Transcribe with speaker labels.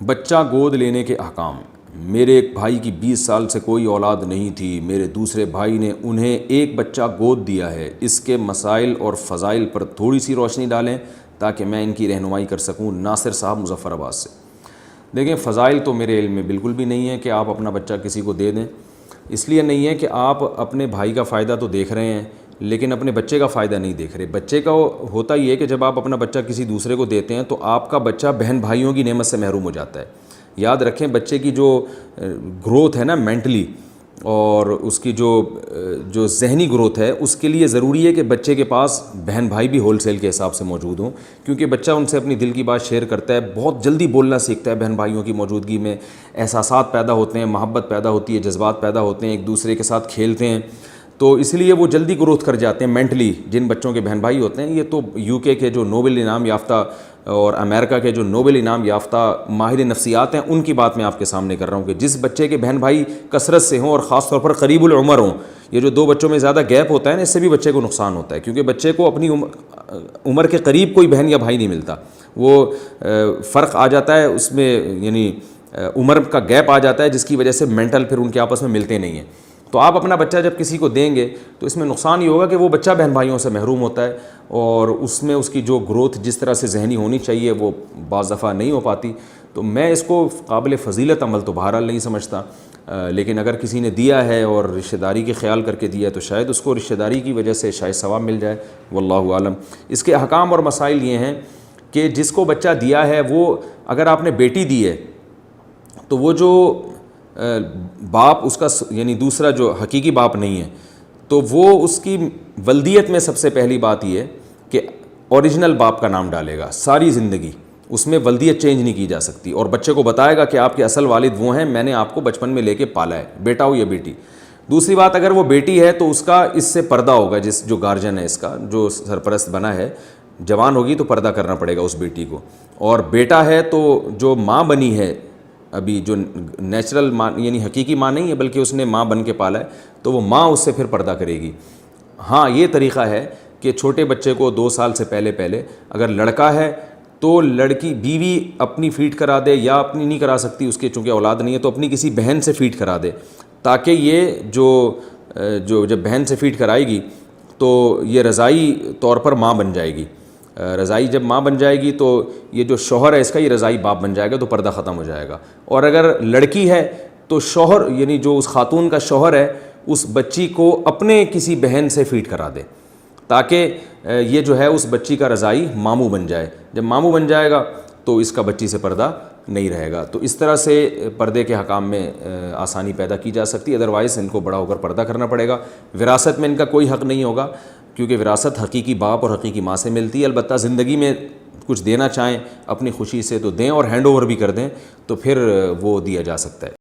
Speaker 1: بچہ گود لینے کے احکام۔ میرے ایک بھائی کی 20 سال سے کوئی اولاد نہیں تھی، میرے دوسرے بھائی نے انہیں ایک بچہ گود دیا ہے، اس کے مسائل اور فضائل پر تھوڑی سی روشنی ڈالیں تاکہ میں ان کی رہنمائی کر سکوں۔ ناصر صاحب مظفر آباد سے۔ دیکھیں، فضائل تو میرے علم میں بالکل بھی نہیں ہے کہ آپ اپنا بچہ کسی کو دے دیں، اس لیے نہیں ہے کہ آپ اپنے بھائی کا فائدہ تو دیکھ رہے ہیں لیکن اپنے بچے کا فائدہ نہیں دیکھ رہے۔ بچے کا ہوتا یہ ہے کہ جب آپ اپنا بچہ کسی دوسرے کو دیتے ہیں تو آپ کا بچہ بہن بھائیوں کی نعمت سے محروم ہو جاتا ہے۔ یاد رکھیں، بچے کی جو گروتھ ہے نا مینٹلی، اور اس کی جو ذہنی گروتھ ہے، اس کے لیے ضروری ہے کہ بچے کے پاس بہن بھائی بھی ہول سیل کے حساب سے موجود ہوں، کیونکہ بچہ ان سے اپنی دل کی بات شیئر کرتا ہے، بہت جلدی بولنا سیکھتا ہے۔ بہن بھائیوں کی موجودگی میں احساسات پیدا ہوتے ہیں، محبت پیدا ہوتی ہے، جذبات پیدا ہوتے ہیں، ایک دوسرے کے ساتھ کھیلتے ہیں، تو اس لیے وہ جلدی گروتھ کر جاتے ہیں مینٹلی۔ جن بچوں کے بہن بھائی ہوتے ہیں، یہ تو UK کے جو نوبل انعام یافتہ اور امریکہ کے جو نوبل انعام یافتہ ماہر نفسیات ہیں، ان کی بات میں آپ کے سامنے کر رہا ہوں کہ جس بچے کے بہن بھائی کثرت سے ہوں اور خاص طور پر قریب العمر ہوں، یہ جو 2 بچوں میں زیادہ گیپ ہوتا ہے نا، اس سے بھی بچے کو نقصان ہوتا ہے، کیونکہ بچے کو اپنی عمر کے قریب کوئی بہن یا بھائی نہیں ملتا، وہ فرق آ جاتا ہے اس میں، یعنی عمر کا گیپ آ جاتا ہے، جس کی وجہ سے مینٹل پھر ان کے آپس میں ملتے نہیں ہیں۔ تو آپ اپنا بچہ جب کسی کو دیں گے تو اس میں نقصان یہ ہوگا کہ وہ بچہ بہن بھائیوں سے محروم ہوتا ہے، اور اس میں اس کی جو گروتھ جس طرح سے ذہنی ہونی چاہیے وہ بعض دفعہ نہیں ہو پاتی۔ تو میں اس کو قابل فضیلت عمل تو بہرحال نہیں سمجھتا، لیکن اگر کسی نے دیا ہے اور رشتہ داری کے خیال کر کے دیا ہے تو شاید اس کو رشتہ داری کی وجہ سے شاید ثواب مل جائے، واللہ عالم۔ اس کے احکام اور مسائل یہ ہیں کہ جس کو بچہ دیا ہے، وہ اگر آپ نے بیٹی دی ہے تو وہ جو باپ اس کا، یعنی دوسرا جو حقیقی باپ نہیں ہے، تو وہ اس کی ولدیت میں سب سے پہلی بات یہ ہے کہ اوریجنل باپ کا نام ڈالے گا ساری زندگی، اس میں ولدیت چینج نہیں کی جا سکتی، اور بچے کو بتائے گا کہ آپ کے اصل والد وہ ہیں، میں نے آپ کو بچپن میں لے کے پالا ہے، بیٹا ہو یا بیٹی۔ دوسری بات، اگر وہ بیٹی ہے تو اس کا اس سے پردہ ہوگا، جو گارجن ہے، اس کا جو سرپرست بنا ہے، جوان ہوگی تو پردہ کرنا پڑے گا اس بیٹی کو، اور بیٹا ہے تو جو ماں بنی ہے ابھی، جو نیچرل ماں یعنی حقیقی ماں نہیں ہے بلکہ اس نے ماں بن کے پالا ہے، تو وہ ماں اس سے پھر پردہ کرے گی۔ ہاں، یہ طریقہ ہے کہ چھوٹے بچے کو 2 سال سے پہلے اگر لڑکا ہے تو لڑکی بیوی اپنی فیڈ کرا دے، یا اپنی نہیں کرا سکتی اس کے چونکہ اولاد نہیں ہے تو اپنی کسی بہن سے فیڈ کرا دے، تاکہ یہ جو جب بہن سے فیڈ کرائے گی تو یہ رضائی طور پر ماں بن جائے گی۔ رضائی جب ماں بن جائے گی تو یہ جو شوہر ہے اس کا، یہ رضائی باپ بن جائے گا، تو پردہ ختم ہو جائے گا۔ اور اگر لڑکی ہے تو شوہر، یعنی جو اس خاتون کا شوہر ہے، اس بچی کو اپنے کسی بہن سے فیڈ کرا دے، تاکہ یہ جو ہے اس بچی کا رضائی ماموں بن جائے۔ جب ماموں بن جائے گا تو اس کا بچی سے پردہ نہیں رہے گا۔ تو اس طرح سے پردے کے حکام میں آسانی پیدا کی جا سکتی ہے، ادروائز ان کو بڑا ہو کر پردہ کرنا پڑے گا۔ وراثت میں ان کا کوئی حق نہیں ہوگا، کیونکہ وراثت حقیقی باپ اور حقیقی ماں سے ملتی ہے۔ البتہ زندگی میں کچھ دینا چاہیں اپنی خوشی سے تو دیں، اور ہینڈ اوور بھی کر دیں تو پھر وہ دیا جا سکتا ہے۔